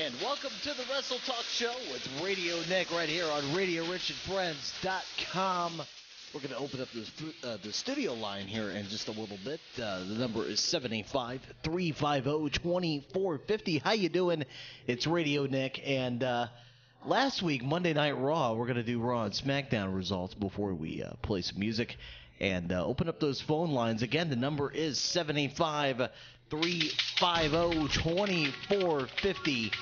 and welcome to the Wrestle Talk Show with Radio Nick right here on RadioRichAndFriends.com. We're going to open up the studio line here in just a little bit. The number is 785-350-2450. How you doing? It's Radio Nick, and last week, Monday Night Raw, we're going to do Raw and SmackDown results before we play some music and open up those phone lines. Again, the number is 785-350-2450.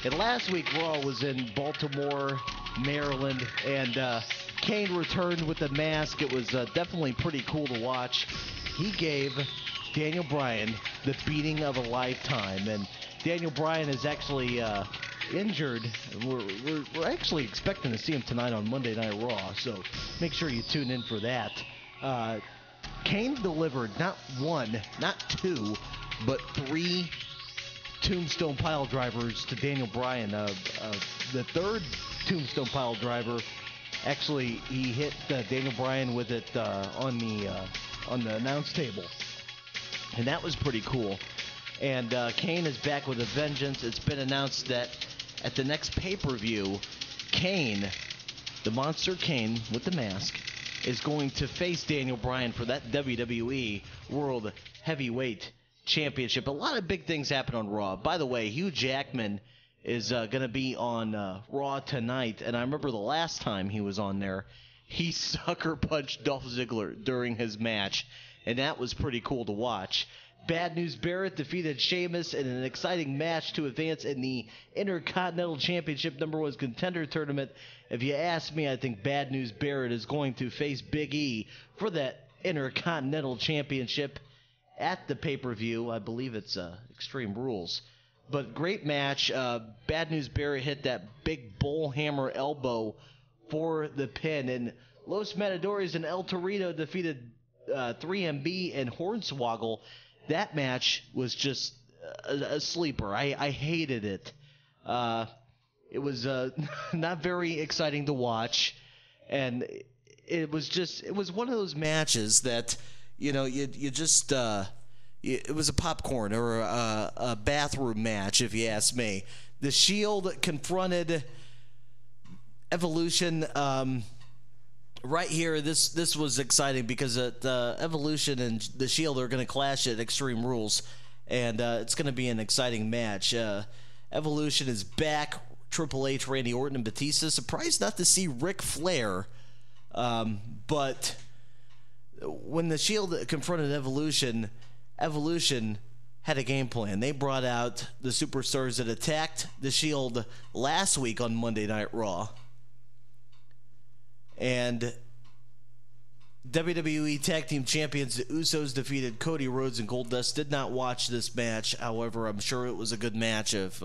And last week, Raw was in Baltimore, Maryland, and Kane returned with the mask. It was definitely pretty cool to watch. He gave Daniel Bryan the beating of a lifetime, and Daniel Bryan is actually injured. We're actually expecting to see him tonight on Monday Night Raw, so make sure you tune in for that. Kane delivered not one, not two, but three tombstone pile drivers to Daniel Bryan. The third tombstone pile driver, actually, he hit Daniel Bryan with it on the announce table, and that was pretty cool. And Kane is back with a vengeance. It's been announced that at the next pay-per-view, Kane, the Monster Kane with the mask, is going to face Daniel Bryan for that WWE World Heavyweight Championship. A lot of big things happen on Raw. By the way, Hugh Jackman is going to be on Raw tonight, and I remember the last time he was on there, he sucker punched Dolph Ziggler during his match, and that was pretty cool to watch. Bad News Barrett defeated Sheamus in an exciting match to advance in the Intercontinental Championship #1 Contender Tournament. If you ask me, I think Bad News Barrett is going to face Big E for that Intercontinental Championship at the pay-per-view. I believe it's Extreme Rules. But great match. Bad News Barrett hit that big bull hammer elbow for the pin. And Los Matadores and El Torito defeated 3MB and Hornswoggle. That match was just a sleeper. I hated it. It was not very exciting to watch, and it was one of those matches that, you know, you just it was a popcorn or a bathroom match, if you ask me. The Shield confronted Evolution. Right here, this was exciting because the Evolution and the Shield are going to clash at Extreme Rules, and it's going to be an exciting match. Evolution is back. Triple H, Randy Orton, and Batista. Surprised not to see Ric Flair, but when the Shield confronted Evolution, Evolution had a game plan. They brought out the superstars that attacked the Shield last week on Monday Night Raw. And WWE Tag Team Champions, the Usos, defeated Cody Rhodes and Goldust. Did not watch this match. However, I'm sure it was a good match. If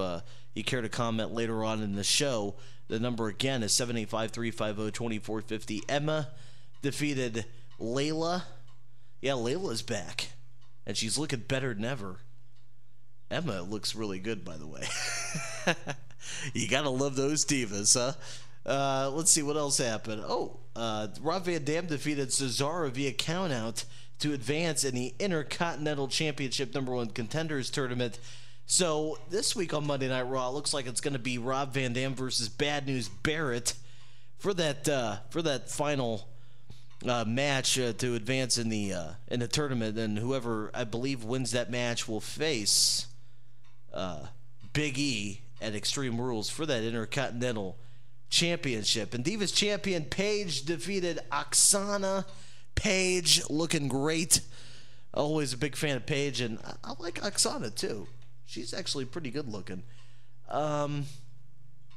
you care to comment later on in the show, the number again is 785-350-2450. Emma defeated Layla. Yeah, Layla's back, and she's looking better than ever. Emma looks really good, by the way. You gotta love those divas, huh? Let's see what else happened. Rob Van Dam defeated Cesaro via countout to advance in the Intercontinental Championship #1 Contenders Tournament. So this week on Monday Night Raw, it looks like it's going to be Rob Van Dam versus Bad News Barrett for that final match to advance in the tournament. And whoever I believe wins that match will face Big E at Extreme Rules for that Intercontinental Championship. And Divas Champion Paige defeated Oksana. Paige looking great. Always a big fan of Paige, and I like Oksana too. She's actually pretty good looking.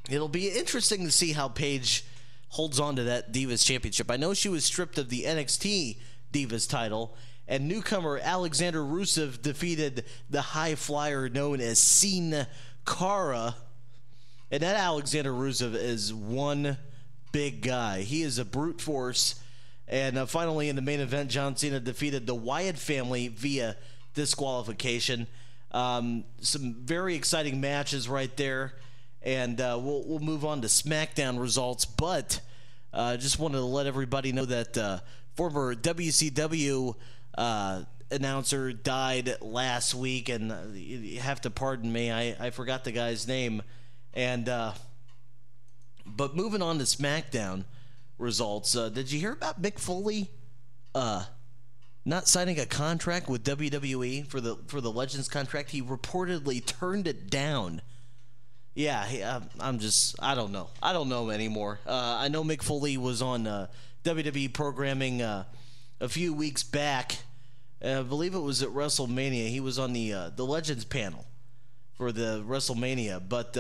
It'll be interesting to see how Paige holds on to that Divas Championship. I know she was stripped of the NXT Divas title, and newcomer Alexander Rusev defeated the high flyer known as Sin Cara. And that Alexander Rusev is one big guy. He is a brute force. And finally, in the main event, John Cena defeated the Wyatt family via disqualification. Some very exciting matches right there. And we'll move on to SmackDown results. But just wanted to let everybody know that former WCW announcer died last week, and you have to pardon me, I forgot the guy's name. And but moving on to SmackDown results, did you hear about Mick Foley not signing a contract with WWE for the Legends contract? He reportedly turned it down. Yeah, I don't know. I don't know anymore. I know Mick Foley was on WWE programming a few weeks back. I believe it was at WrestleMania. He was on the Legends panel for the WrestleMania. But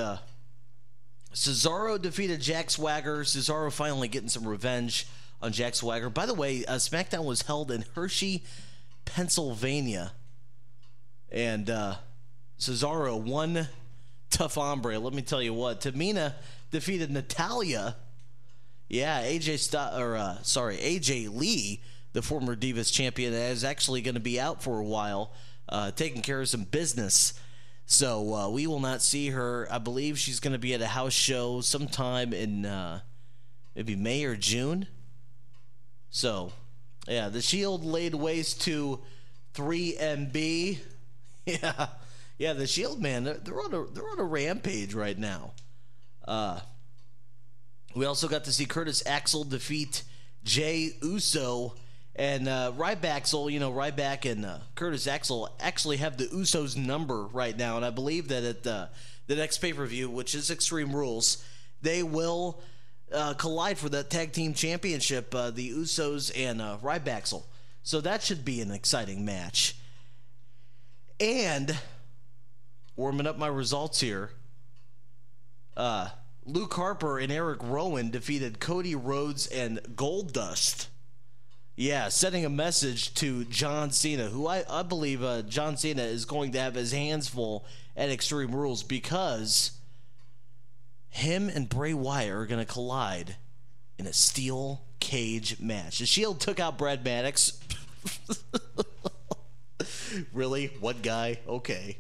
Cesaro defeated Jack Swagger. Cesaro finally getting some revenge on Jack Swagger. By the way, SmackDown was held in Hershey, Pennsylvania. And Cesaro won. Tough hombre, let me tell you what. Tamina defeated Natalya. Yeah, AJ Lee, the former Divas champion, is actually going to be out for a while, taking care of some business. So we will not see her. I believe she's going to be at a house show sometime in maybe May or June. So, yeah, the Shield laid waste to 3MB. Yeah. Yeah, the Shield, man, they're on a rampage right now. We also got to see Curtis Axel defeat Jey Uso and Ryback and Curtis Axel actually have the Usos number right now, and I believe that at the next pay-per-view, which is Extreme Rules, they will collide for that tag team championship, the Usos and Ryback. So that should be an exciting match. And warming up my results here, Luke Harper and Eric Rowan defeated Cody Rhodes and Goldust. Yeah, sending a message to John Cena, who I believe John Cena is going to have his hands full at Extreme Rules, because him and Bray Wyatt are going to collide in a steel cage match. The Shield took out Brad Maddox. Really? One guy? Okay.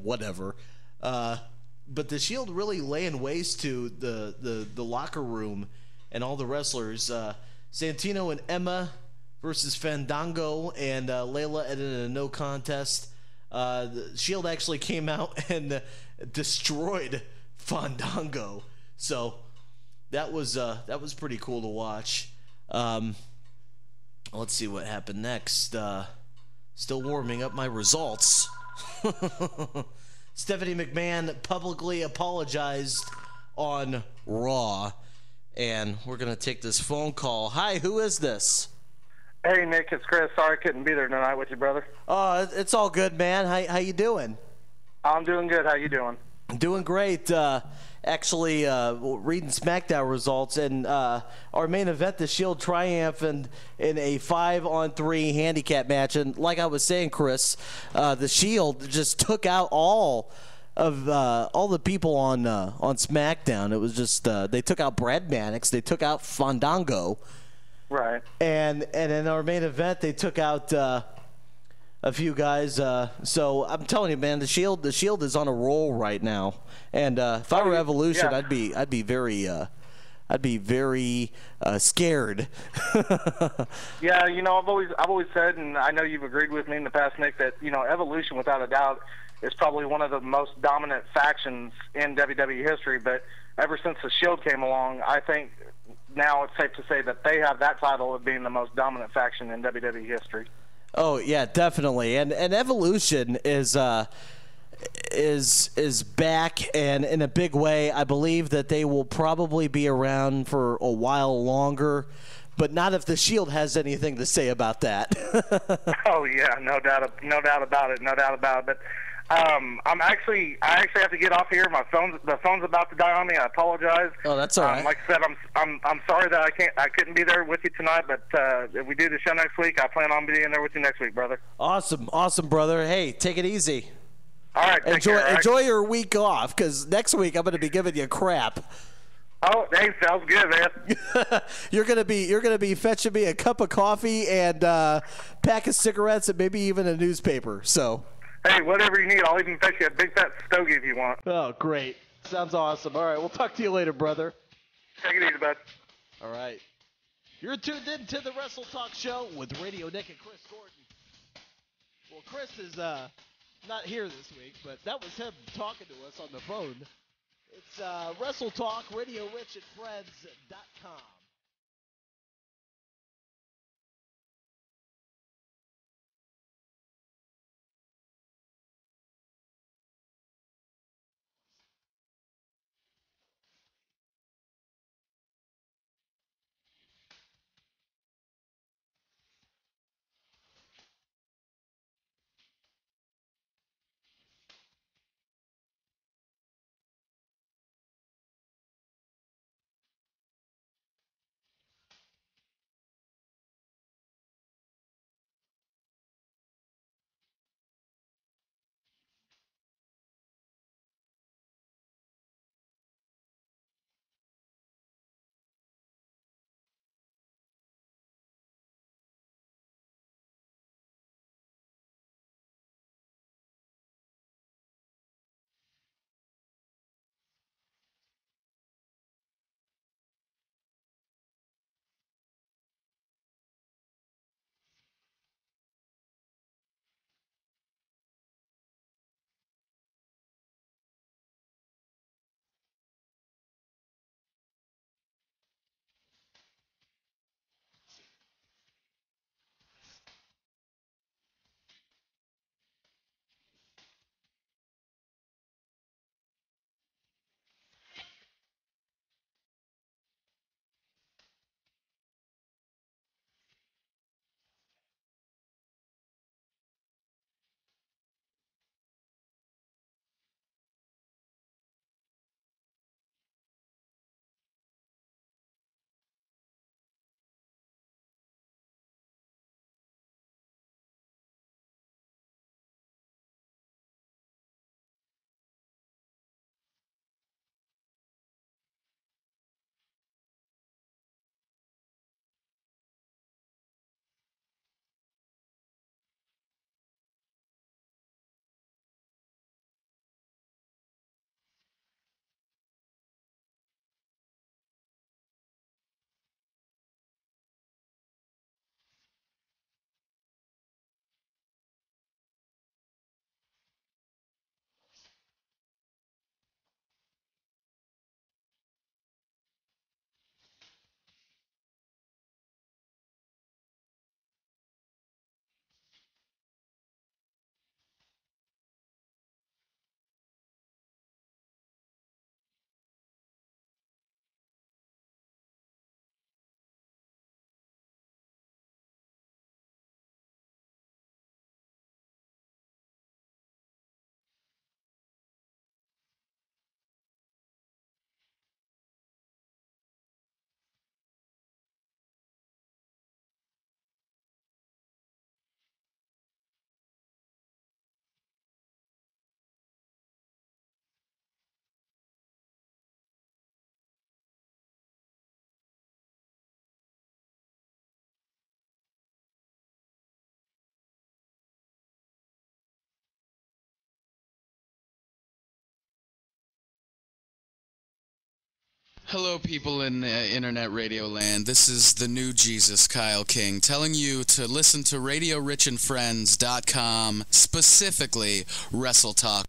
Whatever. But the Shield really laying waste to the locker room and all the wrestlers. Santino and Emma versus Fandango, and Layla ended in a no contest. The Shield actually came out and destroyed Fandango. So that was pretty cool to watch. Let's see what happened next. Still warming up my results. Stephanie McMahon publicly apologized on Raw, and we're going to take this phone call. Hi, who is this? Hey, Nick, it's Chris. Sorry I couldn't be there tonight with you, brother. It's all good, man. How you doing? I'm doing good. How you doing? Doing great. Actually, reading SmackDown results, and our main event, the Shield triumphant in a 5-on-3 handicap match. And like I was saying, Chris, the Shield just took out all the people on SmackDown. It was just they took out Brad Maddox, they took out Fandango, right? And in our main event, they took out a few guys. So I'm telling you, man, the Shield is on a roll right now. And if I were Evolution, yeah, I'd be very scared. Yeah, I've always said, and I know you've agreed with me in the past, Nick, that Evolution, without a doubt, is probably one of the most dominant factions in WWE history. But ever since the Shield came along, I think now it's safe to say that they have that title of being the most dominant faction in WWE history. Oh yeah, definitely. And Evolution is back, and in a big way. I believe that they will probably be around for a while longer, but not if the Shield has anything to say about that. Oh yeah, no doubt about it. But I actually have to get off here. The phone's about to die on me. I apologize. Oh, that's all right. Like I said, I'm sorry that I couldn't be there with you tonight. But if we do the show next week, I plan on being there with you next week, brother. Awesome, brother. Hey, take it easy. All right. Enjoy your week off, because next week I'm going to be giving you crap. Oh, hey, sounds good, man. You're gonna be fetching me a cup of coffee and pack of cigarettes and maybe even a newspaper. So. Hey, whatever you need, I'll even fetch you a big fat stogie if you want. Oh, great. Sounds awesome. All right, we'll talk to you later, brother. Take it easy, bud. All right. You're tuned in to the Wrestle Talk Show with Radio Nick and Chris Gordon. Well, Chris is not here this week, but that was him talking to us on the phone. It's Wrestle Talk, RadioRichAndFriends.com. Hello, people in internet radio land. This is the new Jesus, Kyle King, telling you to listen to RadioRichAndFriends.com, specifically Wrestle Talk.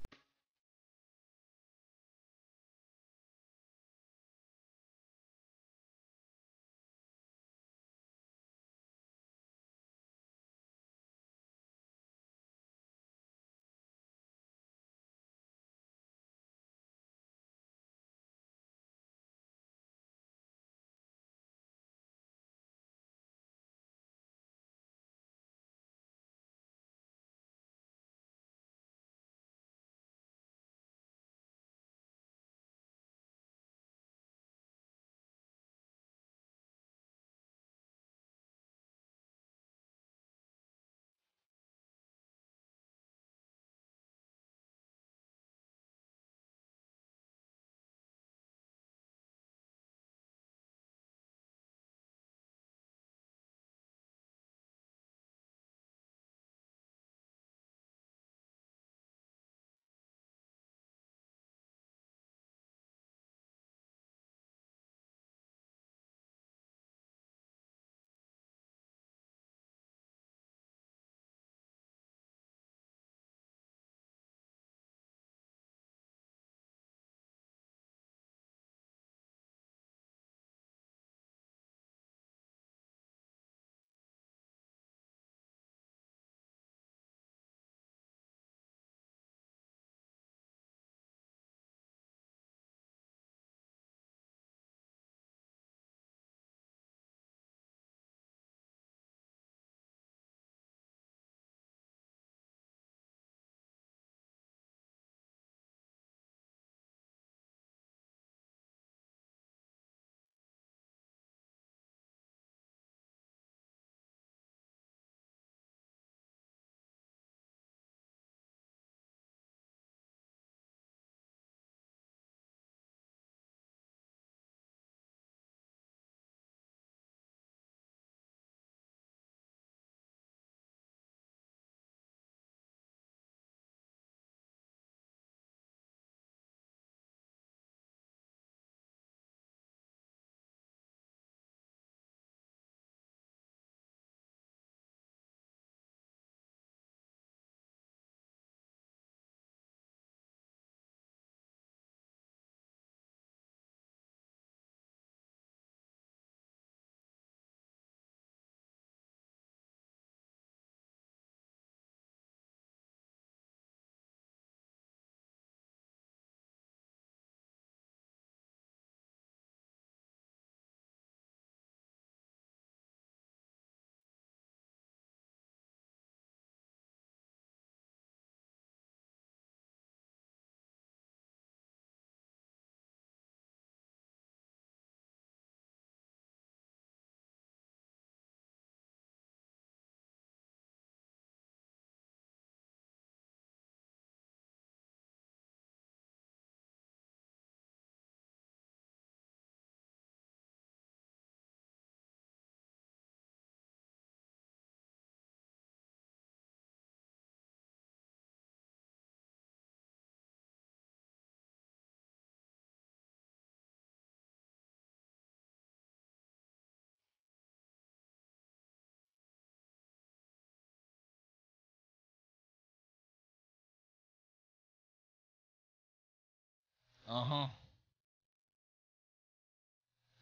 Uh-huh.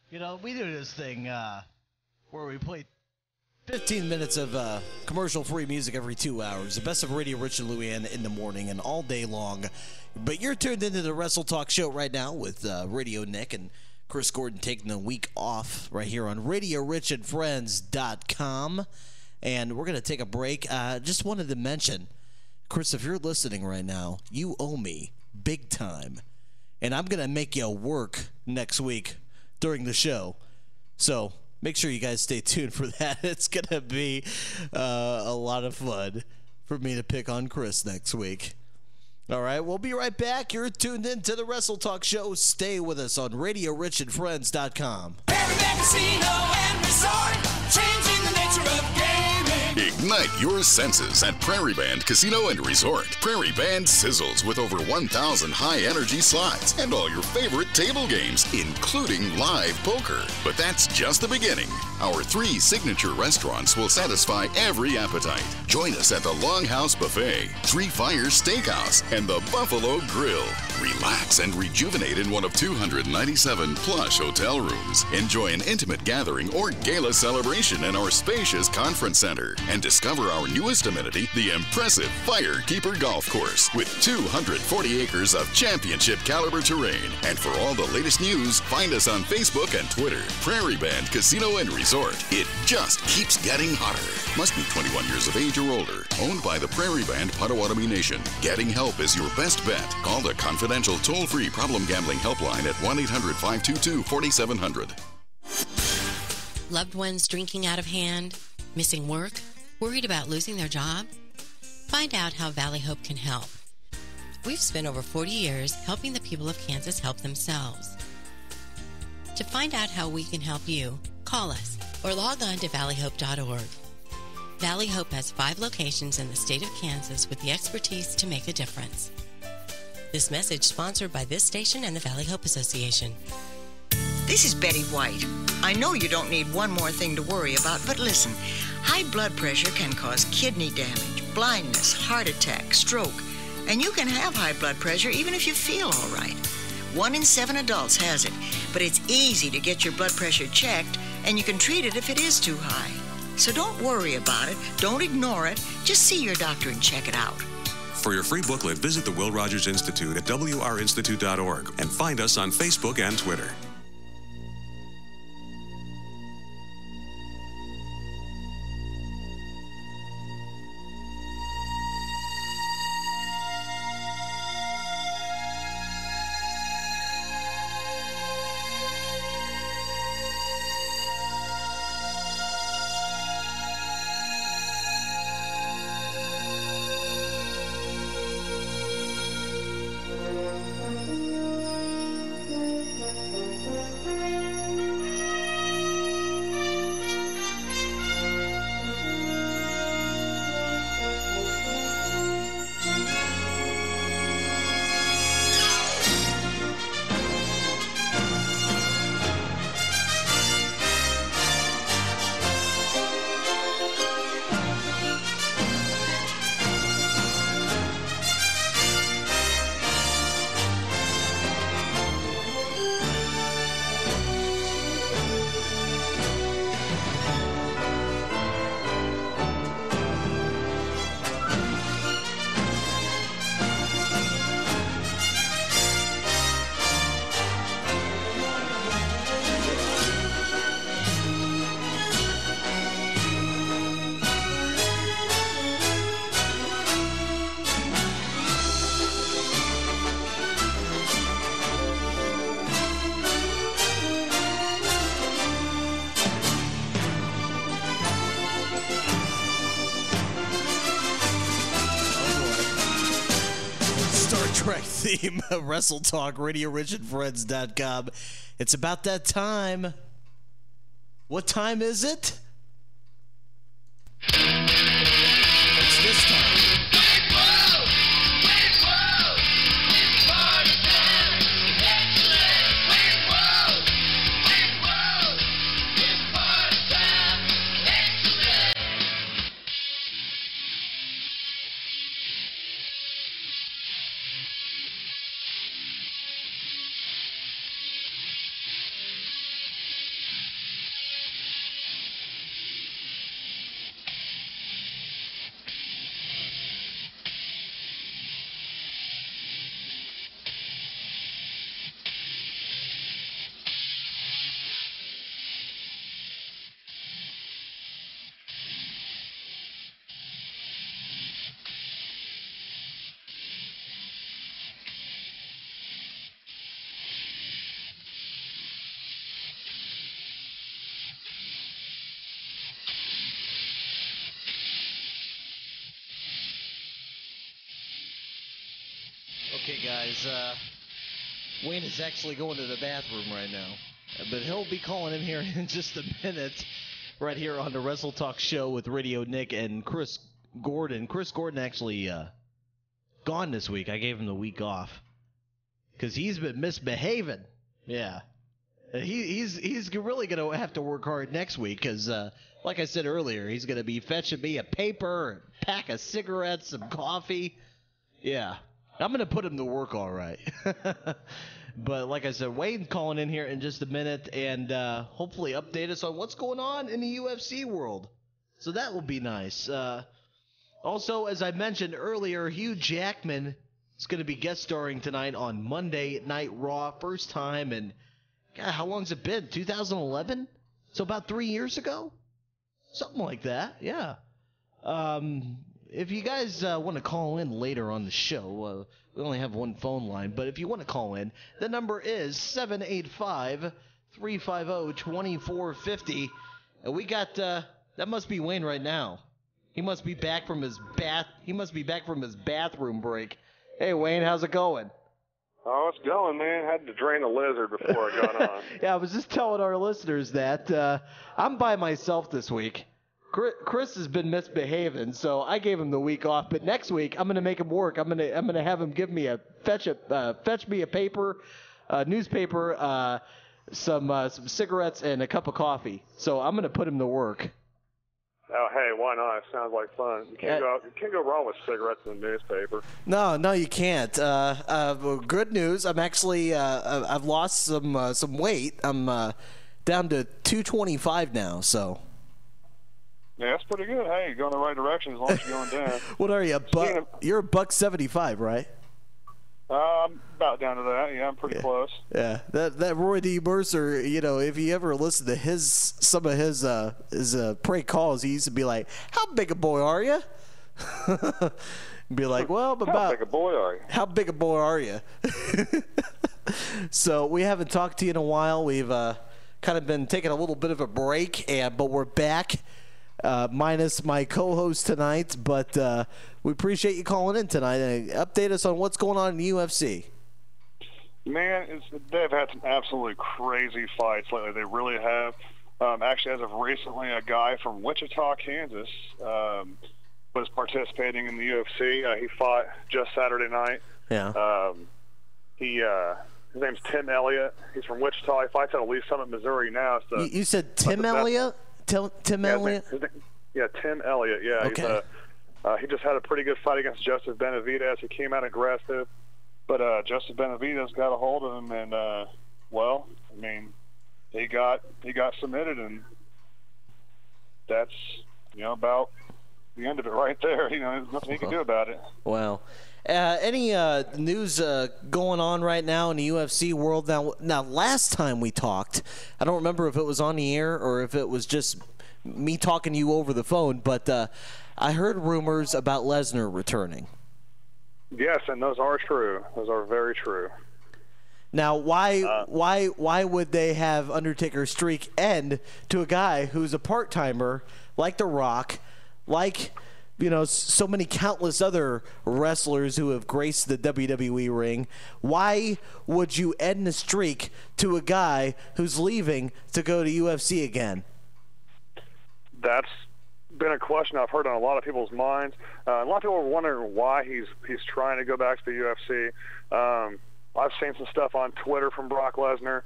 You know, we do this thing where we play 15 minutes of commercial-free music every 2 hours. The best of Radio Rich and Louie in the morning and all day long. But you're tuned into the Wrestle Talk show right now with Radio Nick and Chris Gordon taking the week off right here on RadioRichandFriends.com. And we're going to take a break. Just wanted to mention, Chris, if you're listening right now, you owe me big time. And I'm going to make you work next week during the show. So make sure you guys stay tuned for that. It's going to be a lot of fun for me to pick on Chris next week. All right, we'll be right back. You're tuned in to the Wrestle Talk show. Stay with us on RadioRichandFriends.com. Casino and Resort, changing the nature of gaming. Ignite your senses at Prairie Band Casino and Resort. Prairie Band sizzles with over 1,000 high-energy slots and all your favorite table games, including live poker. But that's just the beginning. Our 3 signature restaurants will satisfy every appetite. Join us at the Longhouse Buffet, Three Fires Steakhouse, and the Buffalo Grill. Relax and rejuvenate in one of 297 plush hotel rooms. Enjoy an intimate gathering or gala celebration in our spacious conference center. And discover our newest amenity, the impressive Firekeeper Golf Course, with 240 acres of championship caliber terrain. And for all the latest news, find us on Facebook and Twitter. Prairie Band Casino and Resort. It just keeps getting hotter. Must be 21 years of age or older. Owned by the Prairie Band Potawatomi Nation. Getting help is your best bet. Call the confidential toll-free problem gambling helpline at 1-800-522-4700. Loved ones drinking out of hand, missing work, worried about losing their job? Find out how Valley Hope can help. We've spent over 40 years helping the people of Kansas help themselves. To find out how we can help you, call us or log on to valleyhope.org. Valley Hope has 5 locations in the state of Kansas with the expertise to make a difference. This message sponsored by this station and the Valley Hope Association. This is Betty White. I know you don't need one more thing to worry about, but listen, high blood pressure can cause kidney damage, blindness, heart attack, stroke, and you can have high blood pressure even if you feel all right. 1 in 7 adults has it, but it's easy to get your blood pressure checked, and you can treat it if it is too high. So don't worry about it, don't ignore it, just see your doctor and check it out. For your free booklet, visit the Will Rogers Institute at wrinstitute.org and find us on Facebook and Twitter. Trek theme, Wrestle Talk, RadioRichandFriends.com. It's about that time. What time is it? It's this time. Okay, guys, Wayne is actually going to the bathroom right now, but he'll be calling in here in just a minute, right here on the Wrestle Talk Show with Radio Nick and Chris Gordon. Chris Gordon actually gone this week. I gave him the week off because he's been misbehaving. Yeah, he's really going to have to work hard next week because, like I said earlier, he's going to be fetching me a paper, a pack of cigarettes, some coffee. Yeah. I'm going to put him to work all right. But like I said, Wayne calling in here in just a minute and hopefully update us on what's going on in the UFC world. So that will be nice. Also, as I mentioned earlier, Hugh Jackman is going to be guest starring tonight on Monday Night Raw. First time in, God, how long's it been? 2011? So about 3 years ago? Something like that, yeah. If you guys want to call in later on the show, we only have one phone line, but if you want to call in, the number is 785-350-2450. And we got that must be Wayne right now. He must be back from his bathroom break. Hey Wayne, how's it going? Oh, it's going, man. Had to drain a lizard before I got on. Yeah, I was just telling our listeners that I'm by myself this week. Chris has been misbehaving, so I gave him the week off. But next week, I'm gonna make him work. I'm gonna have him give me fetch me a paper, newspaper, some cigarettes, and a cup of coffee. So I'm gonna put him to work. Oh, hey, why not? It sounds like fun. You can't go wrong with cigarettes in the newspaper. No, you can't. Good news. I'm actually I've lost some weight. I'm down to 225 now. So. Yeah, that's pretty good. Hey, you're going in the right direction as long as you're going down. What are you? You're $175, right? I'm about down to that. Yeah, I'm pretty close. Yeah, that Roy D. Mercer, if you ever listen to some of his prank calls, he used to be like, "How big a boy are you?" Be like, "Well, about how big a boy are you? How big a boy are you?" So we haven't talked to you in a while. We've kind of been taking a little bit of a break, but we're back. Minus my co-host tonight, but we appreciate you calling in tonight and update us on what's going on in the UFC. Man, they've had some absolutely crazy fights lately. They really have. Actually, as of recently, a guy from Wichita, Kansas, was participating in the UFC. He fought just Saturday night. Yeah. His name's Tim Elliott. He's from Wichita. He fights out of Lee Summit, Missouri now. So you said Tim Elliott? Tim Elliott? Yeah, Tim Elliott. Yeah, okay. He just had a pretty good fight against Joseph Benavidez. He came out aggressive, but Joseph Benavidez got a hold of him, and he got submitted, and that's about the end of it right there. There's nothing he can do about it. Well, any news going on right now in the UFC world? Now, last time we talked, I don't remember if it was on the air or if it was just me talking to you over the phone, but I heard rumors about Lesnar returning. Yes, and those are true. Those are very true. Now, why would they have Undertaker's streak end to a guy who's a part-timer like The Rock, like so many countless other wrestlers who have graced the WWE ring? Why would you end the streak to a guy who's leaving to go to UFC again? That's been a question I've heard on a lot of people's minds. A lot of people are wondering why he's trying to go back to the UFC. I've seen some stuff on Twitter from Brock Lesnar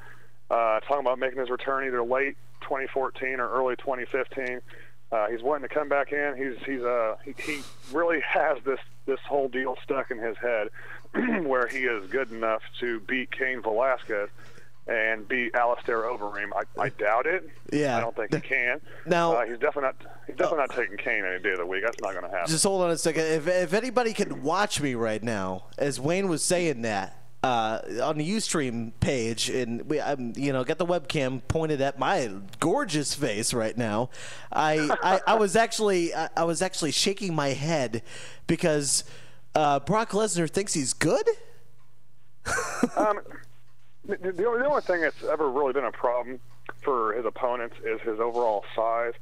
talking about making his return either late 2014 or early 2015. He's wanting to come back in. He really has this whole deal stuck in his head where he is good enough to beat Cain Velasquez and beat Alistair Overeem. I doubt it. Yeah. I don't think he can. Now he's definitely not taking Cain any day of the week. That's not going to happen. Just hold on a second. If anybody can watch me right now, as Wayne was saying that, on the Ustream page, and we, got the webcam pointed at my gorgeous face right now. I was actually shaking my head because Brock Lesnar thinks he's good. The only thing that's ever really been a problem for his opponents is his overall size.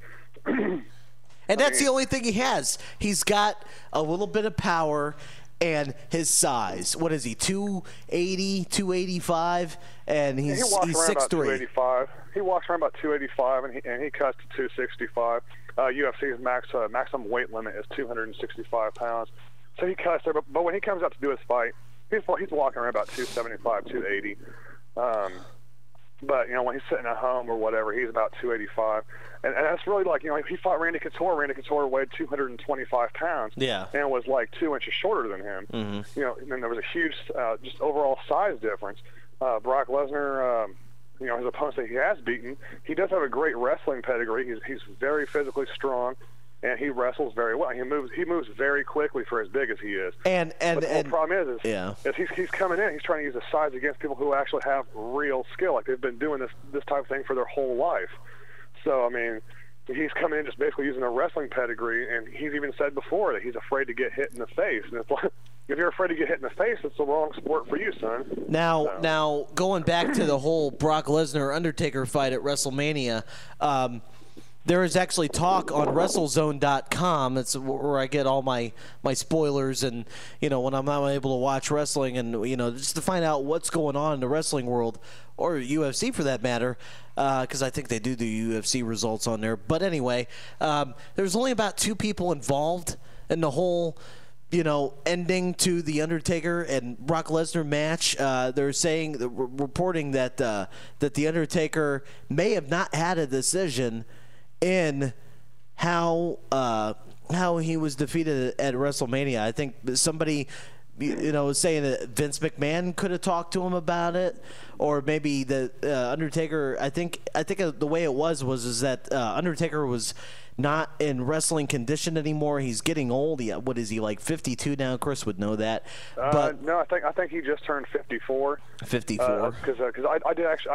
And that's the only thing he has. He's got a little bit of power, and his size. What is he, 280, 285? And he's 6'3". He walks around about 285, and he cuts to 265. UFC's maximum weight limit is 265 pounds. So he cuts there, but when he comes out to do his fight, he's walking around about 275, 280. But, when he's sitting at home or whatever, he's about 285. And that's really like, he fought Randy Couture. Randy Couture weighed 225 pounds. Yeah. And was like 2 inches shorter than him. Mm-hmm. And then there was a huge just overall size difference. Brock Lesnar, his opponents that he has beaten, he does have a great wrestling pedigree. He's very physically strong. And he wrestles very well. He moves very quickly for as big as he is. But the whole problem is yeah. he's coming in. He's trying to use his size against people who actually have real skill. Like they've been doing this type of thing for their whole life. So I mean, he's coming in just basically using a wrestling pedigree. And he's even said before that he's afraid to get hit in the face. And it's like, if you're afraid to get hit in the face, it's the wrong sport for you, son. Now going back to the whole Brock Lesnar Undertaker fight at WrestleMania. There is actually talk on WrestleZone.com. It's where I get all my spoilers and, when I'm not able to watch wrestling and, just to find out what's going on in the wrestling world or UFC for that matter, because I think they do UFC results on there. But anyway, there's only about 2 people involved in the whole ending to the Undertaker and Brock Lesnar match. They're reporting that the Undertaker may have not had a decision in how he was defeated at WrestleMania. I think somebody was saying that Vince McMahon could have talked to him about it, or maybe the Undertaker. I think the way it was that Undertaker was not in wrestling condition anymore. He's getting old. What is he, like 52 now? Chris would know that. But no, I think he just turned 54. 54. Because I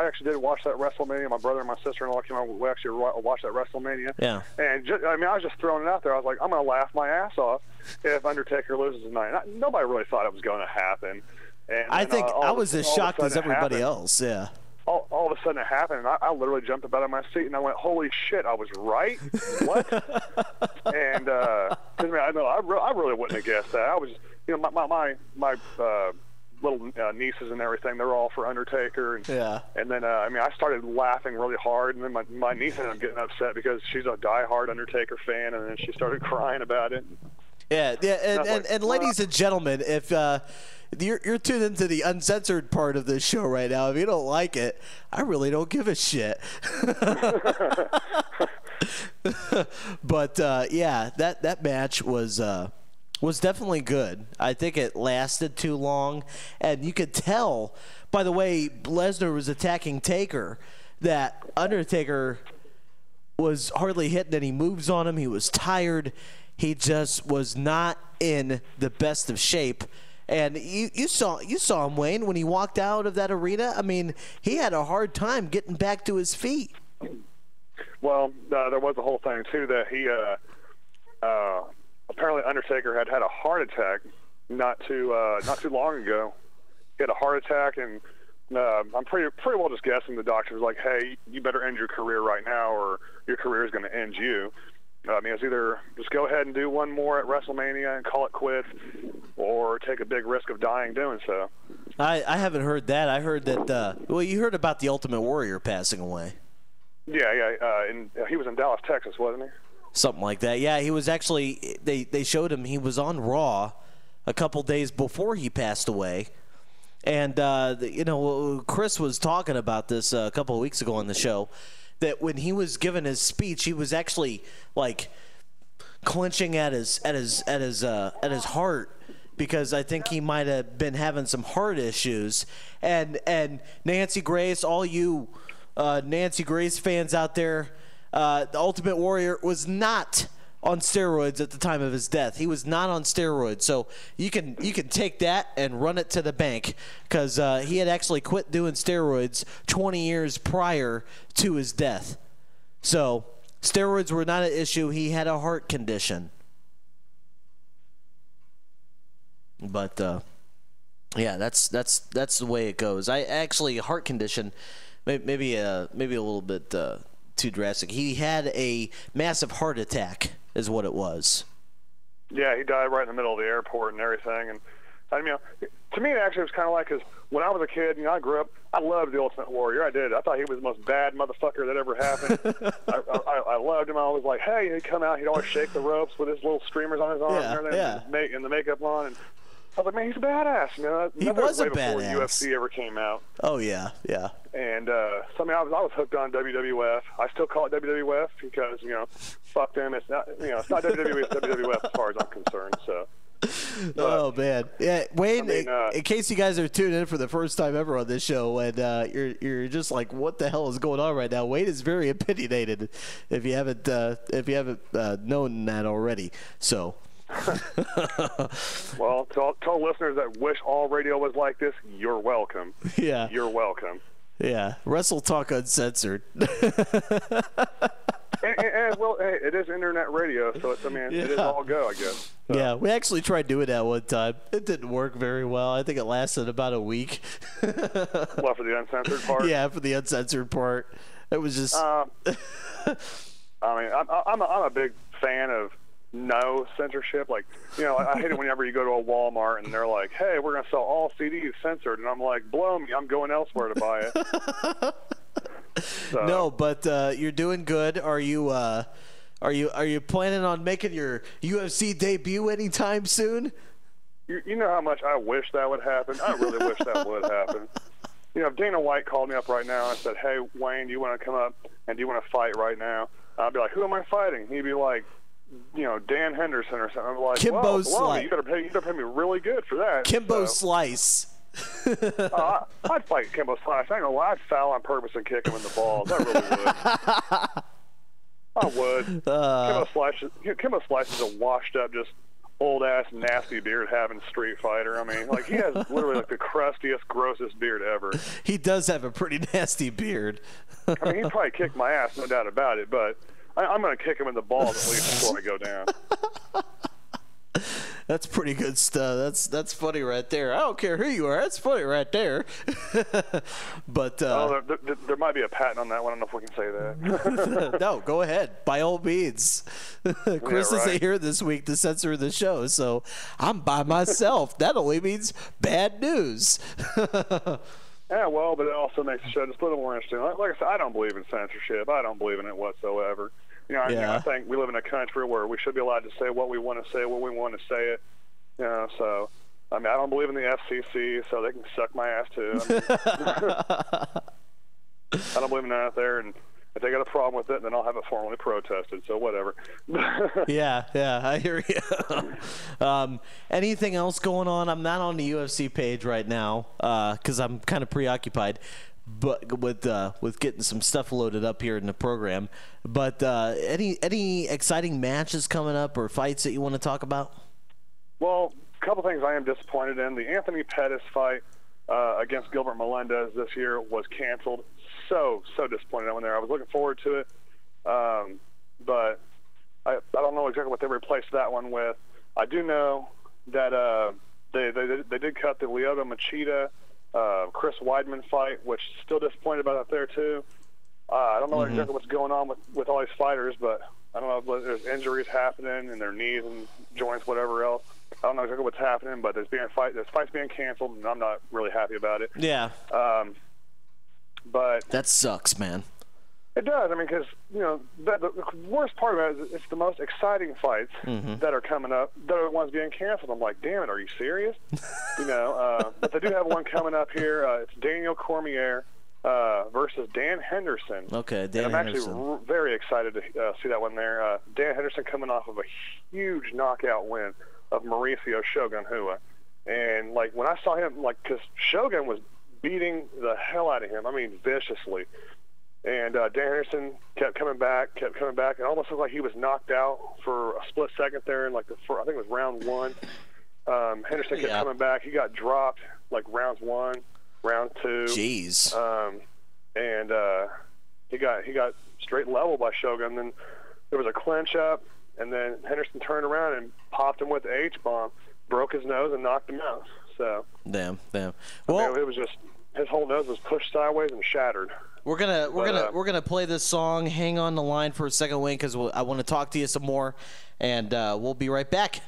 actually did watch that WrestleMania. My brother and my sister-in-law came over. We actually watched that WrestleMania. Yeah. And I was just throwing it out there. I was like, I'm going to laugh my ass off if Undertaker loses tonight. Nobody really thought it was going to happen. And I think I was as shocked as everybody else. Yeah. All of a sudden it happened, and I literally jumped up out of my seat, and I went, "Holy shit! I was right." What? And because I really wouldn't have guessed that. I was, my little nieces and everything, they're all for Undertaker, and yeah. And then I started laughing really hard, and then my niece ended up getting upset because she's a diehard Undertaker fan, and then she started crying about it. Yeah, and ladies and gentlemen, if you're tuned into the uncensored part of this show right now, if you don't like it, I really don't give a shit. But yeah, that match was definitely good. I think it lasted too long, and you could tell by the way Lesnar was attacking Taker that Undertaker was hardly hitting any moves on him. He was tired. He just was not in the best of shape. And you saw him, Wayne, when he walked out of that arena. I mean, he had a hard time getting back to his feet. Well, there was the whole thing, too, that he apparently Undertaker had a heart attack not too long ago. He had a heart attack, and I'm pretty well just guessing the doctor was like, hey, you better end your career right now or your career is going to end you. I mean, it's either just go ahead and do one more at WrestleMania and call it quits, or take a big risk of dying doing so. I haven't heard that. I heard that. Well, you heard about the Ultimate Warrior passing away. Yeah. And he was in Dallas, Texas, wasn't he? Something like that. Yeah, he was actually. They showed him. He was on Raw a couple days before he passed away. And Chris was talking about this a couple of weeks ago on the show. That when he was giving his speech, he was actually like clenching at his heart because I think he might have been having some heart issues. And Nancy Grace, all you Nancy Grace fans out there, the Ultimate Warrior was not on steroids at the time of his death. He was not on steroids, so you can take that and run it to the bank because he had actually quit doing steroids 20 years prior to his death. So steroids were not an issue. He had a heart condition. But yeah, that's the way it goes. I actually heart condition, maybe a little bit too drastic. He had a massive heart attack, is what it was. Yeah, he died right in the middle of the airport and everything. And I mean, to me, it actually was kind of like, because when I was a kid, I grew up, I loved the Ultimate Warrior. I did. I thought he was the most bad motherfucker that ever happened. I loved him. I was like, hey, he'd come out, he'd always shake the ropes with his little streamers on his arm and the makeup on. And I was like, man, he's a badass. He was a before badass. UFC ever came out. Oh, yeah. And so, I mean, I was hooked on WWF. I still call it WWF because, fuck them. It's not, it's not WWE, it's WWF as far as I'm concerned. So. Oh man, yeah, Wayne. In case you guys are tuning in for the first time ever on this show, and you're just like, what the hell is going on right now? Wayne is very opinionated. If you haven't known that already, so. Well, to all listeners that wish all radio was like this, you're welcome. Yeah, you're welcome. Yeah, Wrestle Talk Uncensored. And well, hey, it is internet radio, so it is all go, I guess. So. Yeah, we actually tried doing that one time. It didn't work very well. I think it lasted about a week. What, for the uncensored part? Yeah, for the uncensored part. It was just. I mean, I'm a big fan of no censorship. Like, I hate it whenever you go to a Walmart and they're like, "Hey, we're gonna sell all CDs censored," and I'm like, "Blow me! I'm going elsewhere to buy it." So. No, but you're doing good. Are you planning on making your UFC debut anytime soon? You know how much I wish that would happen. I really wish that would happen. If Dana White called me up right now and said, "Hey, Wayne, do you want to come up and do you want to fight right now?" I'd be like, "Who am I fighting?" He'd be like, Dan Henderson or something. I'm like, Kimbo Slice. You better pay me really good for that. Kimbo Slice. I'd fight Kimbo Slice. I ain't gonna lie, I'd foul on purpose and kick him in the balls. I really would. I would. Kimbo Slice is a washed up, just old ass, nasty beard having street fighter. I mean, like, he has literally like the crustiest, grossest beard ever. He does have a pretty nasty beard. I mean, he'd probably kick my ass, no doubt about it. But I'm gonna kick him in the balls at least before I go down. That's pretty good stuff. That's funny right there. I don't care who you are. That's funny right there. But there might be a patent on that one. I don't know if we can say that. No, go ahead. By all means. Chris isn't here this week to censor the show, so I'm by myself. That only means bad news. Yeah, well, but it also makes the show just a little more interesting. Like I said, I don't believe in censorship. I don't believe in it whatsoever. I think we live in a country where we should be allowed to say what we want to say when we want to say it. So, I mean, I don't believe in the FCC, so they can suck my ass too. I don't believe in that out there, and if they got a problem with it, then I'll have it formally protested. So whatever. Yeah, I hear you. Anything else going on? I'm not on the UFC page right now because I'm kind of preoccupied. But with getting some stuff loaded up here in the program, but any exciting matches coming up or fights that you want to talk about? Well, a couple things I am disappointed in. The Anthony Pettis fight against Gilbert Melendez this year was canceled. So disappointed I went there. I was looking forward to it, but I don't know exactly what they replaced that one with. I do know that they did cut the Lyoto Machida Chris Weidman fight, which still disappointed about that there too. I don't know exactly what's going on with all these fighters, but I don't know if there's injuries happening in their knees and joints, whatever else. I don't know exactly what's happening, but there's fights being canceled, and I'm not really happy about it. Yeah. But that sucks, man. It does. I mean, because the worst part about it is it's the most exciting fights that are coming up that are the ones being canceled. I'm like, damn it, are you serious? But they do have one coming up here. It's Daniel Cormier versus Dan Henderson. Okay, Dan and I'm Henderson. actually very excited to see that one there. Dan Henderson coming off of a huge knockout win of Mauricio Shogun Hua. And, like, when I saw him, like, because Shogun was beating the hell out of him, I mean, viciously. And Dan Henderson kept coming back, and almost looked like he was knocked out for a split second there in, like, I think it was round one. Henderson kept coming back. He got dropped, like, rounds 1, round 2. Jeez. And he got straight level by Shogun. Then there was a clinch up, and then Henderson turned around and popped him with the H-bomb, broke his nose, and knocked him out. So damn. Well, I mean, it was just his whole nose was pushed sideways and shattered. We're gonna play this song. Hang on the line for a second, Wayne, because I want to talk to you some more, and we'll be right back.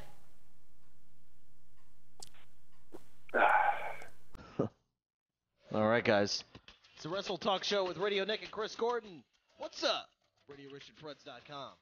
All right, guys. It's the Wrestle Talk Show with Radio Nick and Chris Gordon. What's up? RadioRichardFreds.com.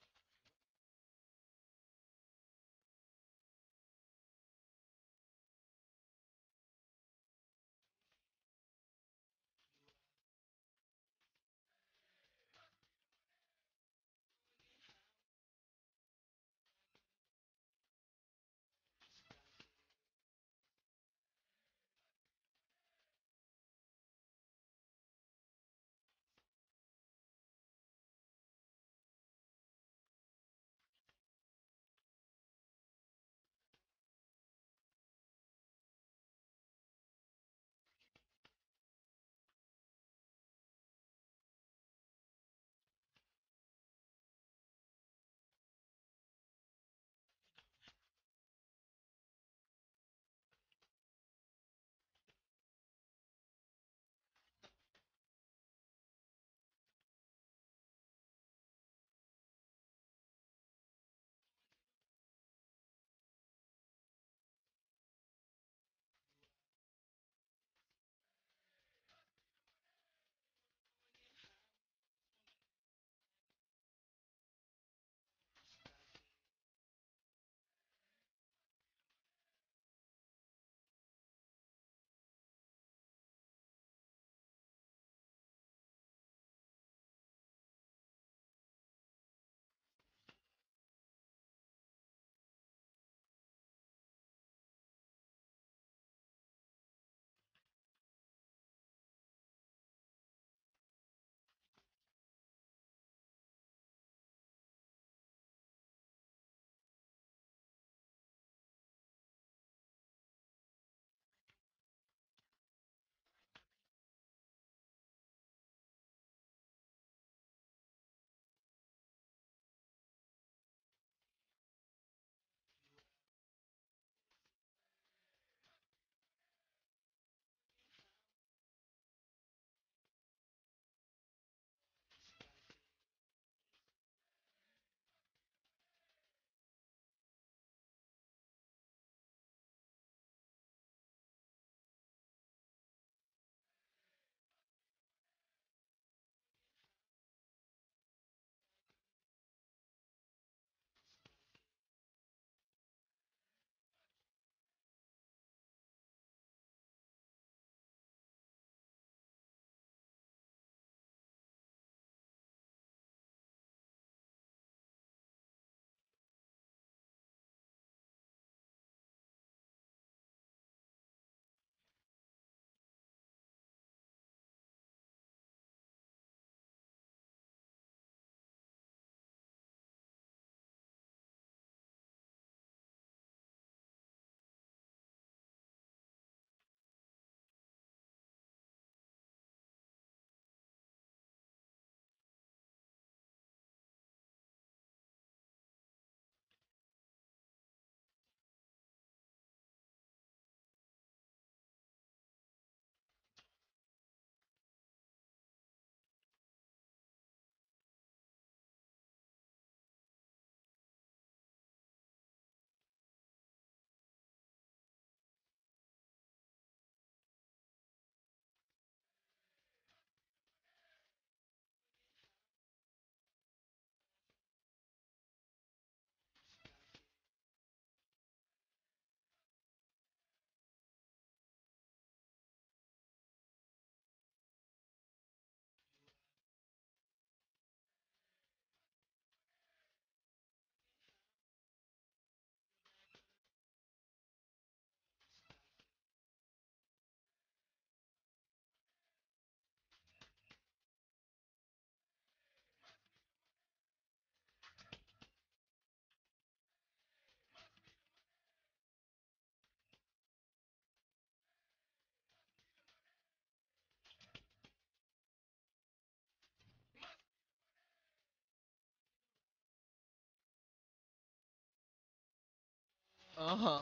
Uh-huh.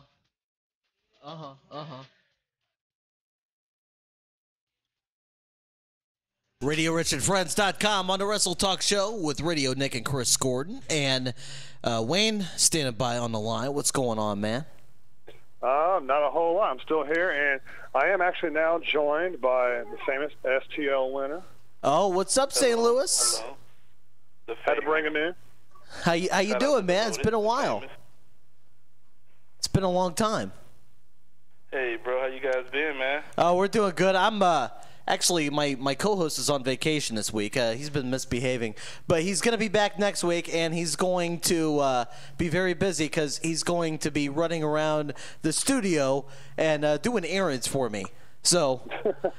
Uh-huh. Uh-huh. RadioRichardFriends.com on the Wrestle Talk Show with Radio Nick and Chris Gordon. And Wayne standing by on the line. What's going on, man? Not a whole lot. I'm still here, and I am actually now joined by the famous STL winner. Oh, what's up, St. Louis? Hello. Had to bring him in. How you doing, man? It's been a while. It's been a long time. Hey, bro, how you guys been, man? Oh, we're doing good. I'm actually my co-host is on vacation this week. He's been misbehaving, but he's going to be back next week, and he's going to be very busy because he's going to be running around the studio and doing errands for me. So,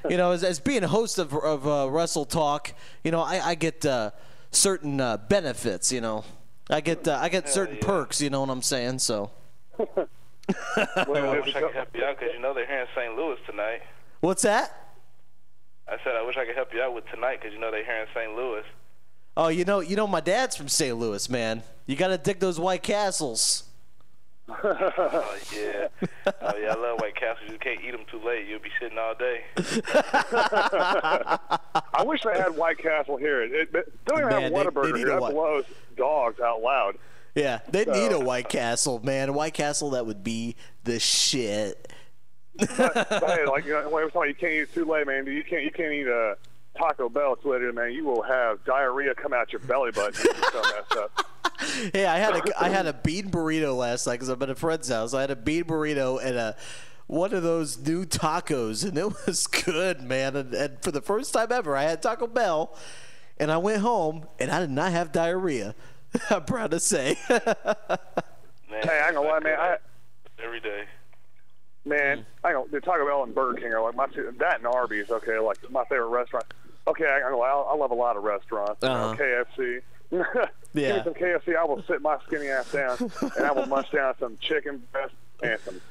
as being a host of Wrestle Talk, I get certain benefits. I get certain perks. You know what I'm saying? So. Well, I wish I could help you out because they're here in St. Louis tonight. What's that? I said I wish I could help you out with tonight because they're here in St. Louis. Oh, my dad's from St. Louis, man. You got to dig those White Castles. Oh yeah, I love White Castles. You can't eat them too late. You'll be sitting all day. I wish they had White Castle here. Don't even have Whataburger here. That blows dogs out loud. Yeah, they need a White Castle, man. A White Castle, that would be the shit. But hey, you can't eat too late, man. You can't eat Taco Bell too late, man. You will have diarrhea come out your belly button. You're so messed up. Hey, I had a bean burrito last night because I'm at a friend's house. I had a bean burrito and one of those new tacos, and it was good, man. And for the first time ever, I had Taco Bell, and I went home, and I did not have diarrhea. I'm proud to say. Man, hey, I ain't gonna lie, man. Every day. Man, the Taco Bell and Burger King are like that and Arby's. Okay, like my favorite restaurant. Okay, I love a lot of restaurants. KFC. Yeah. Give me some KFC. I will sit my skinny ass down and I will munch down some chicken breast and some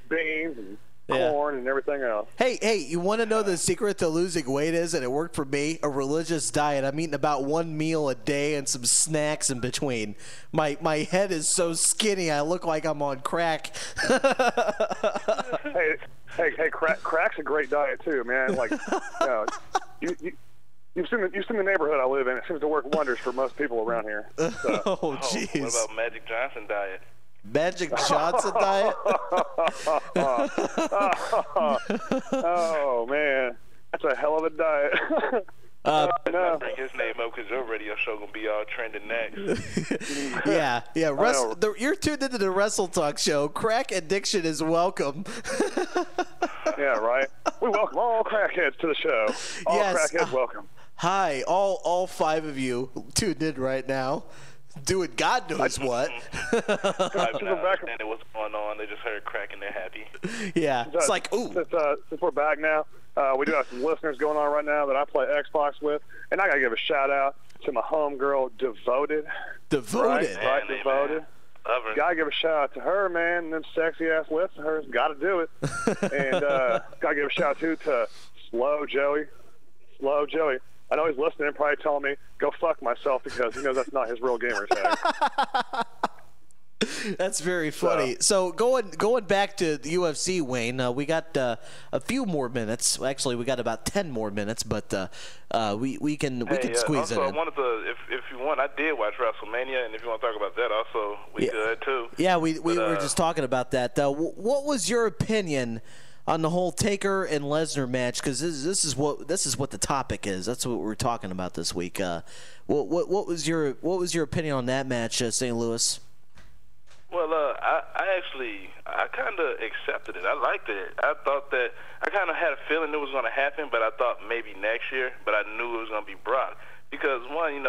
beans and corn and everything else. Hey, you want to know the secret to losing weight is, and it worked for me? A religious diet. I'm eating about one meal a day and some snacks in between. My head is so skinny, I look like I'm on crack. Hey, crack's a great diet too, man. Like, you've seen the neighborhood I live in. It seems to work wonders for most people around here. So. Oh, jeez. What about Magic Johnson diet? Magic Johnson diet? Oh, man. That's a hell of a diet. No. Bring his name up because your radio show going to be all trending next. Yeah. You're tuned into the Wrestle Talk show. Crack addiction is welcome. Yeah, right. We welcome all crackheads to the show. All crackheads welcome. Hi, all 5 of you tuned in right now, doing God knows what. I've been understanding what's going on. They just heard crack and they're happy. Yeah, it's like, ooh. Since we're back now, we do have some listeners going on right now that I play Xbox with, and I got to give a shout-out to my homegirl, Devoted. Devoted? Right, Devoted. Got to give a shout-out to her, man, and them sexy-ass lips of hers. Got to do it. And got to give a shout-out, too, to Slow Joey. Slow Joey. I know he's listening and probably telling me, go fuck myself, because he knows that's not his real gamer tag. That's very funny. So going back to the UFC, Wayne, we got a few more minutes. Actually, we got about 10 more minutes, but we can squeeze it in. I wanted to, if you want, I did watch WrestleMania, and if you want to talk about that also, we could too. Yeah, we were just talking about that. What was your opinion on the whole Taker and Lesnar match? Because this is what the topic is. That's what we're talking about this week. What was your opinion on that match, St. Louis? Well, I kind of accepted it. I liked it. I thought that I kind of had a feeling it was going to happen, but I thought maybe next year. But I knew it was going to be Brock because one,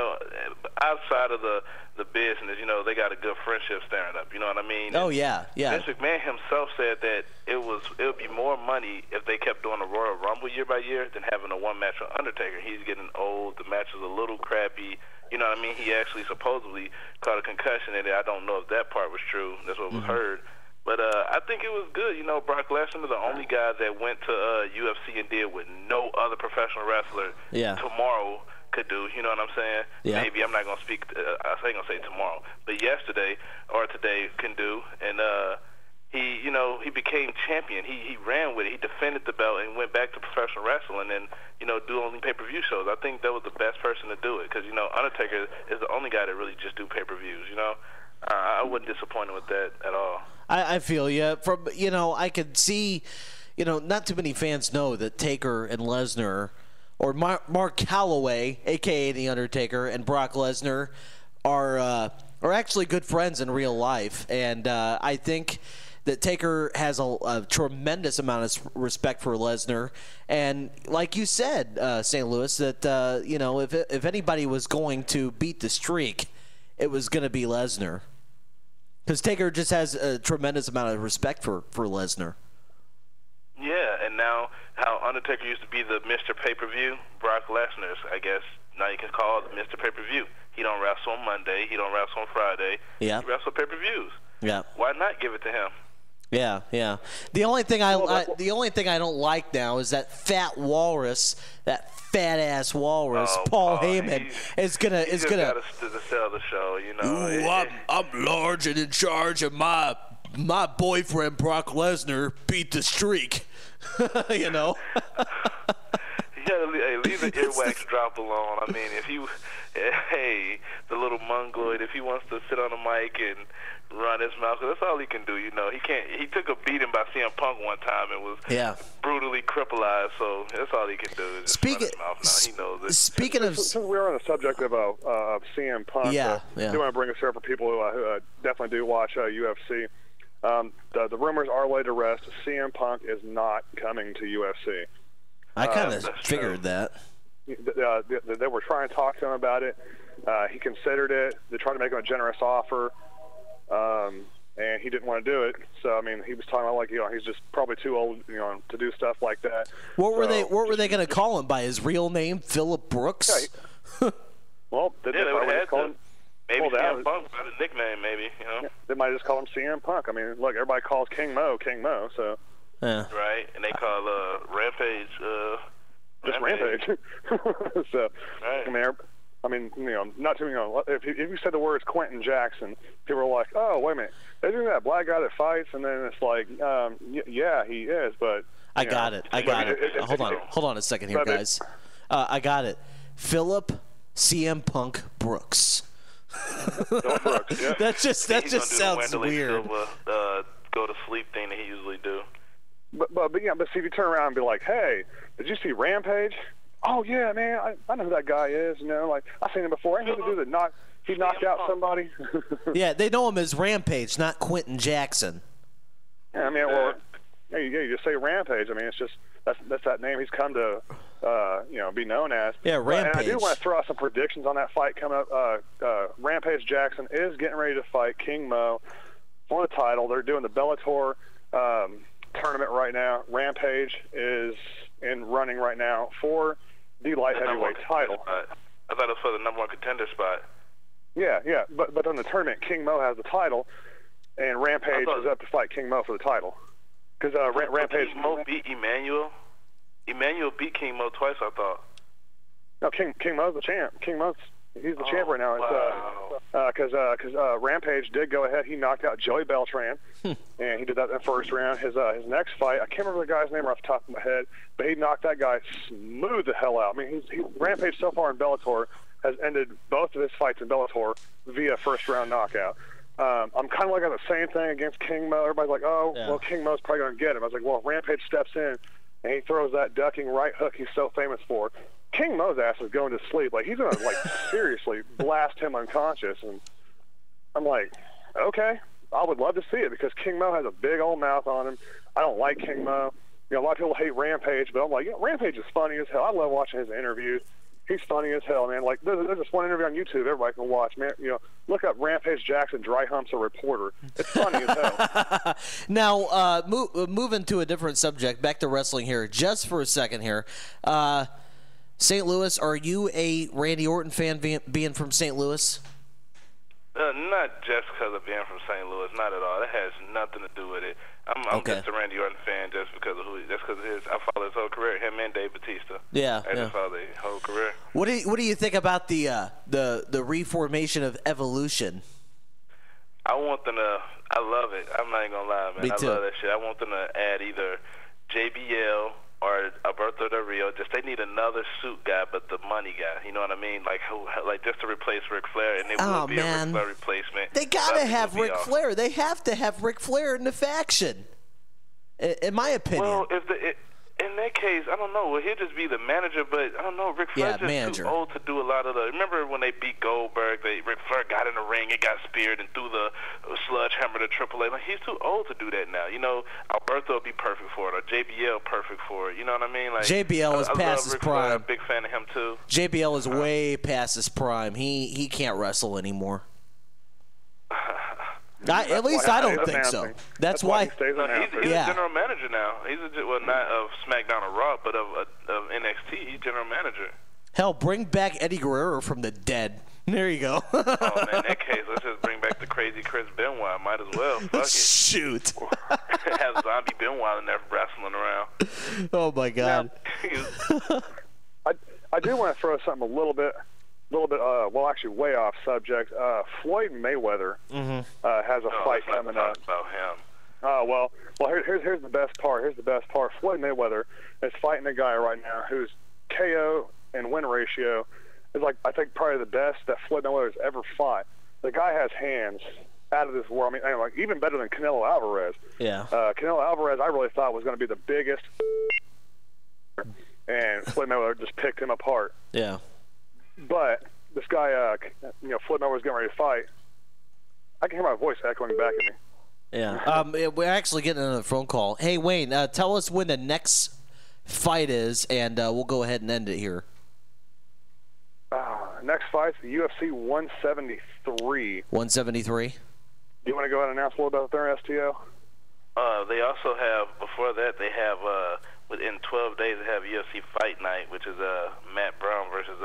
outside of the business, they got a good friendship staring up. You know what I mean? Oh yeah. Vince McMahon himself said that it would be more money if they kept doing a Royal Rumble year by year than having a one match with Undertaker. He's getting old. The match is a little crappy. You know what I mean? He actually supposedly caught a concussion in it. I don't know if that part was true. That's what was heard. But I think it was good. Brock Lesnar is the only guy that went to UFC and did what no other professional wrestler tomorrow could do. You know what I'm saying? Yeah. Maybe I'm not going to speak. I ain't going to say tomorrow. But yesterday or today can do. And he became champion. He ran with it. He defended the belt and went back to professional wrestling and, do only pay-per-view shows. I think that was the best person to do it because, Undertaker is the only guy that really just do pay-per-views, I wasn't disappointed with that at all. I feel you. From I could see, not too many fans know that Taker and Lesnar, or Mark Calloway, aka The Undertaker, and Brock Lesnar are actually good friends in real life, and I think that Taker has a tremendous amount of respect for Lesnar, and like you said, St. Louis, that if anybody was going to beat the streak, it was going to be Lesnar, because Taker just has a tremendous amount of respect for Lesnar. Yeah, and now how Undertaker used to be the Mr. Pay-Per-View, Brock Lesnar's, I guess, now you can call it Mr. Pay-Per-View. He don't wrestle on Monday. He don't wrestle on Friday. Yeah. He wrestle pay-per-views. Yeah. Why not give it to him? Yeah, yeah. The only thing I don't like now is that fat walrus, that fat ass walrus, Paul Heyman is gonna got to sell the show, Ooh, I'm large and in charge, and my boyfriend Brock Lesnar beat the streak. You gotta leave the earwax drop alone. I mean, the little mongoloid, if he wants to sit on the mic and run his mouth, that's all he can do. He can't. He took a beating by CM Punk one time and was brutally crippled, so that's all he can do. Is Speaking, run his mouth now. He knows it. Speaking of, since we're on the subject of CM Punk, I do want to bring this up for people who definitely do watch UFC. The rumors are laid to rest. CM Punk is not coming to UFC. I kind of figured that. They were trying to talk to him about it. He considered it. They tried to make him a generous offer, and he didn't want to do it. So I mean, he was talking about he's just probably too old, to do stuff like that. What were they going to call him by his real name, Phillip Brooks? Yeah, well, they would have called him. Maybe CM Punk got a nickname, maybe. Yeah, they might just call him CM Punk. I mean, look, everybody calls King Mo, so. Yeah. Right, and they call Rampage just Rampage. So, right. I mean, not too, if you said the words Quentin Jackson, people are like, oh, wait a minute, isn't that black guy that fights? And then it's like, yeah, he is, but. I got it. Hold on a second here, guys. I got it. Phillip CM Punk Brooks. Brooks, yeah. that just sounds weird. Go to sleep thing that he usually do. But see, if you turn around and be like, hey, did you see Rampage? Oh yeah, man, I know who that guy is. I've seen him before. Ain't he the dude that he knocked out somebody? Yeah, they know him as Rampage, not Quentin Jackson. Yeah, I mean, well, you just say Rampage. I mean, it's just that's that name he's come to be known as. Yeah, Rampage. And I do want to throw out some predictions on that fight coming up. Rampage Jackson is getting ready to fight King Mo for the title. They're doing the Bellator tournament right now. Rampage is running right now for the light heavyweight title. I thought it was for the number one contender spot. Yeah, but on the tournament, King Mo has the title, and Rampage is up to fight King Mo for the title. Because Rampage. King Mo beat Emmanuel. Emmanuel beat King Mo twice, I thought. No, King Mo's the champ. He's the champ right now. Because Rampage did go ahead. He knocked out Joey Beltran, and he did that in the first round. His next fight, I can't remember the guy's name off the top of my head, but he knocked that guy smooth the hell out. I mean, Rampage so far in Bellator has ended both of his fights in Bellator via first-round knockout. I'm kind of looking at the same thing against King Mo. Everybody's like, well, King Mo's probably going to get him. I was like, well, Rampage steps in, and he throws that ducking right hook he's so famous for. King Mo's ass is going to sleep. Like, he's going to, seriously blast him unconscious. And I'm like, okay, I would love to see it because King Mo has a big old mouth on him. I don't like King Mo. A lot of people hate Rampage, but I'm like, Rampage is funny as hell. I love watching his interviews. He's funny as hell, man. Like, there's this one interview on YouTube everybody can watch, man. Look up Rampage Jackson dry humps a reporter. It's funny as hell. Now, moving to a different subject, back to wrestling here, just for a second here. St. Louis, are you a Randy Orton fan being from St. Louis? Not just because of being from St. Louis, not at all. That has nothing to do with it. I'm just a Randy Orton fan just because of I follow his whole career, him and Dave Bautista. Yeah, I just follow their whole career. What do you think about the reformation of Evolution? I love it. I'm not even gonna lie, man. Me too. I love that shit. I want them to add either JBL or Alberto Del Rio. Just they need another suit guy, but the money guy. You know what I mean? Like just to replace Ric Flair, and it will be a Ric Flair replacement. They gotta have Ric Flair. They have to have Ric Flair in the faction. In my opinion. Well, in that case, I don't know. Well, he'll just be the manager, but I don't know. Ric Flair's just too old to do a lot of the. Remember when they beat Goldberg? Ric Flair got in the ring and got speared and threw the sledgehammer to Triple H. Like, he's too old to do that now. You know, Alberto would be perfect for it, or JBL perfect for it. You know what I mean? Like JBL is past his prime. I'm a big fan of him too. JBL is way past his prime. He can't wrestle anymore. At least I don't think so. That's why. He's a general manager now. He's not of SmackDown or Raw, but of NXT. He's general manager. Hell, bring back Eddie Guerrero from the dead. There you go. Oh man, in that case, let's just bring back the crazy Chris Benoit. Might as well. Fuck it. Shoot. Have zombie Benoit in there wrestling around. Oh my God. Now, I do want to throw something a little bit, well, actually way off subject. Floyd Mayweather has a fight coming up. About him. Well, here's the best part. Here's the best part. Floyd Mayweather is fighting a guy right now whose KO and win ratio is I think probably the best that Floyd Mayweather's ever fought. The guy has hands out of this world. I mean, even better than Canelo Alvarez. Yeah. Canelo Alvarez, I really thought was going to be the biggest, and Floyd Mayweather just picked him apart. Yeah. But this guy, Floyd Mayweather's getting ready to fight. I can hear my voice echoing back at me. Yeah. We're actually getting another phone call. Hey, Wayne, tell us when the next fight is, and we'll go ahead and end it here. Next fight's the UFC 173. 173? Do you want to go ahead and announce a little about their STO? They also have, before that, they have, within 12 days, they have UFC Fight Night, which is Matt Brown versus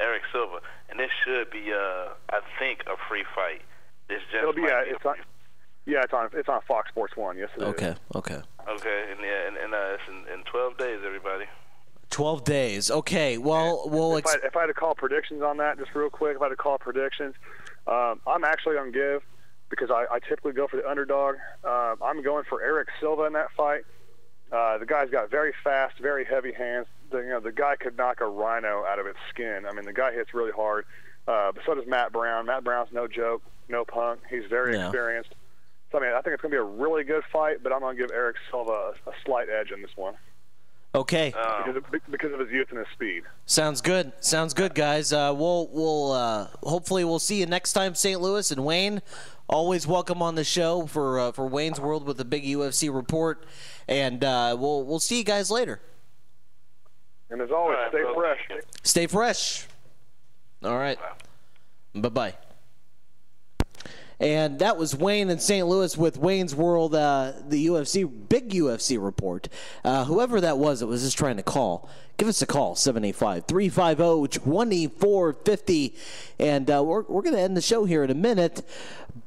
Eric Silva. And this should be, I think, a free fight. It'll be, it's on Fox Sports 1. Yes, it is. Okay. Okay, and it's in 12 days, everybody. 12 days. Okay, well, if I had to call predictions on that, just real quick, if I had to call predictions, I'm actually going to give, because I typically go for the underdog. I'm going for Eric Silva in that fight. The guy's got very fast, very heavy hands. The guy could knock a rhino out of its skin. I mean, the guy hits really hard. But so does Matt Brown. Matt Brown's no joke, no punk. He's very experienced. So, I mean, I think it's going to be a really good fight, but I'm going to give Eric Silva a slight edge in this one. Okay. Because of his youth and his speed. Sounds good. Sounds good, guys. We'll hopefully we'll see you next time, St. Louis. And Wayne, always welcome on the show for Wayne's World with the big UFC report. And we'll see you guys later. And as always, stay fresh. Stay fresh. All right. Bye-bye. And that was Wayne in St. Louis with Wayne's World, the UFC, big UFC report. Whoever that was just trying to call, give us a call, 785-350-2450. And we're going to end the show here in a minute,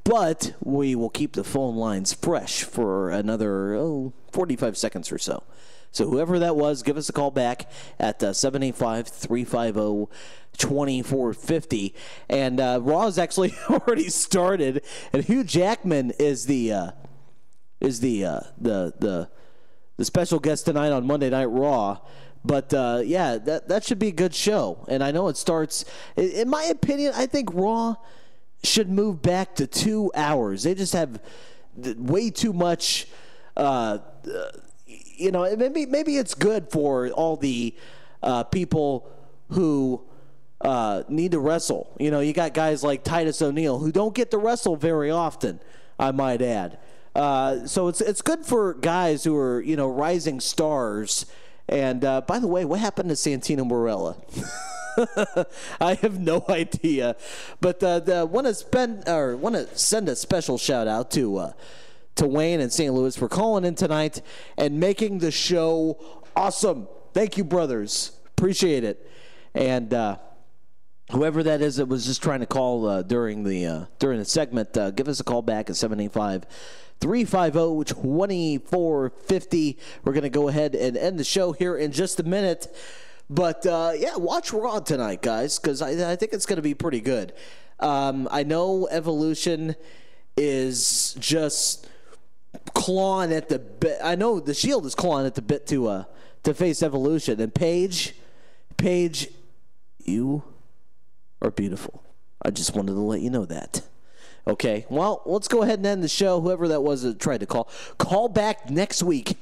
but we will keep the phone lines fresh for another 45 seconds or so. So whoever that was, give us a call back at 785-350-2450. And Raw's actually already started, and Hugh Jackman is the special guest tonight on Monday Night Raw. But that should be a good show. And I know it starts. In my opinion, I think Raw should move back to 2 hours. They just have way too much. Maybe it's good for all the people who need to wrestle. You got guys like Titus O'Neil who don't get to wrestle very often, I might add. So it's good for guys who are, rising stars. And by the way, what happened to Santino Marella? I have no idea. But want to send a special shout out to Wayne and St. Louis for calling in tonight and making the show awesome. Thank you, brothers. Appreciate it. And whoever that is that was just trying to call during the segment, give us a call back at 785-350-2450. We're going to go ahead and end the show here in just a minute. But, watch Raw tonight, guys, because I think it's going to be pretty good. I know Evolution is just clawing at the bit. I know the Shield is clawing at the bit to face Evolution. And Paige, you are beautiful. I just wanted to let you know that. Okay, well, let's go ahead and end the show. Whoever that was that tried to call back next week.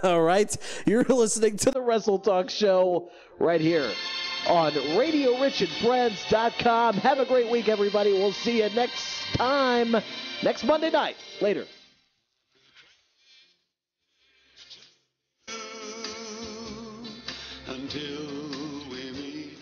All right? You're listening to the Wrestle Talk Show right here on RadioRichandFriends.com. Have a great week, everybody. We'll see you next time, next Monday night. Later. Until we meet.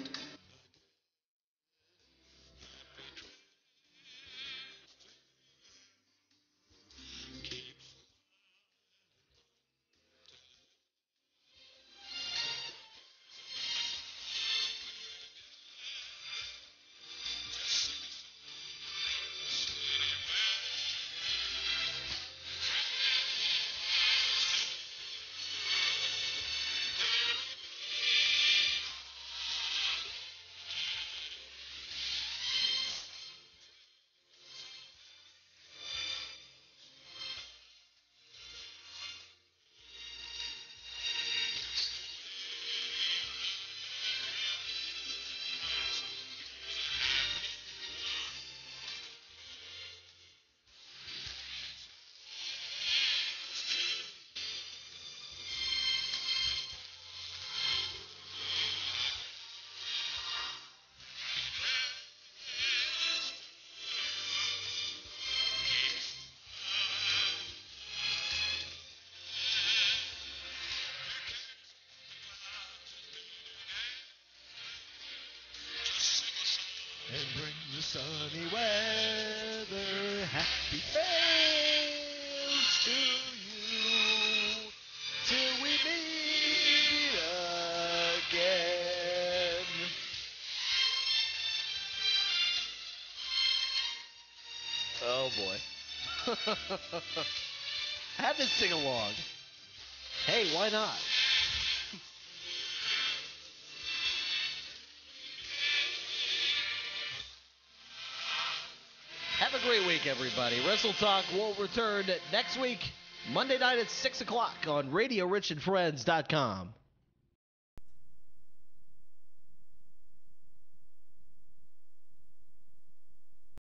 And bring the sunny weather, happy trails to you, till we meet again. Oh boy. I had to sing along. Hey, why not? Have a great week, everybody. Wrestle Talk will return next week, Monday night at 6 o'clock on RadioRichandFriends.com.